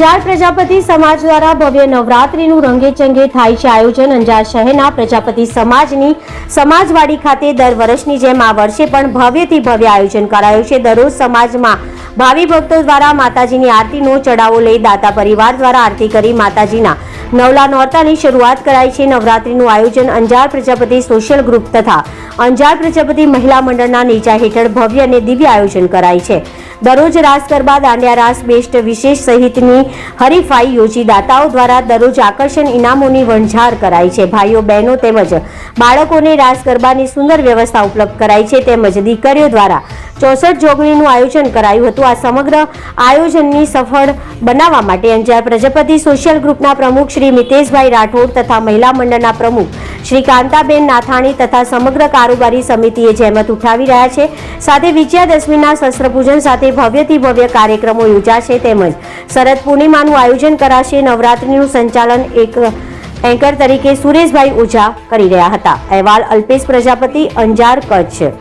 અંજાર પ્રજાપતિ સમાજ દ્વારા ભવ્ય નવરાત્રીનું રંગેચંગે થાય છે આયોજન। અંજાર શહેરના પ્રજાપતિ સમાજની સમાજવાડી ખાતે દર વર્ષની જેમ આ વર્ષે પણ ભવ્યથી ભવ્ય આયોજન કરાયું છે। દરરોજ સમાજમાં ભાવિ ભક્તો દ્વારા માતાજીની આરતીનો ચડાવો લઈ દાતા પરિવાર દ્વારા આરતી કરી માતાજીના નવલા નોરતાની શરૂઆત કરાઈ છે। નવરાત્રીનું આયોજન અંજાર પ્રજાપતિ સોશિયલ ગ્રુપ તથા અંજાર પ્રજાપતિ મહિલા મંડળના નેજા હેઠળ ભવ્ય અને દિવ્ય આયોજન કરાય છે। દરરોજ રાસ ગરબા, દાંડિયા રાસ, બેસ્ટ વિશેષ સહિતની હરીફાઈ યોજી દાતાઓ દ્વારા દરરોજ આકર્ષણ ઇનામોની વણઝાર કરાઈ છે। ભાઈઓ બહેનો તેમજ બાળકોને રાસ ગરબાની સુંદર વ્યવસ્થા ઉપલબ્ધ કરાઈ છે તેમજ દીકરીઓ દ્વારા 64 જોગણીનું આયોજન કરાયું હતું। આ સમગ્ર આયોજનની સફળ બનાવવા માટે અંજાર પ્રજાપતિ સોશિયલ ગ્રુપના પ્રમુખ શ્રી મિતેશભાઈ રાઠોડ તથા મહિલા મંડળના પ્રમુખ શ્રી કાંતાબેન નાથાણી તથા સમગ્ર કારોબારી સમિતિએ જહેમત ઉઠાવી રહ્યા છે। સાથે વિજયાદશમીના શસ્ત્રપૂજન સાથે ભવ્યથી ભવ્ય કાર્યક્રમો યોજાશે તેમજ શરદ પૂર્ણિમાનું આયોજન કરાશે। નવરાત્રીનું સંચાલન એન્કર તરીકે સુરેશભાઈ ઓઝા કરી રહ્યા હતા। અહેવાલ અલ્પેશ પ્રજાપતિ, અંજાર, કચ્છ।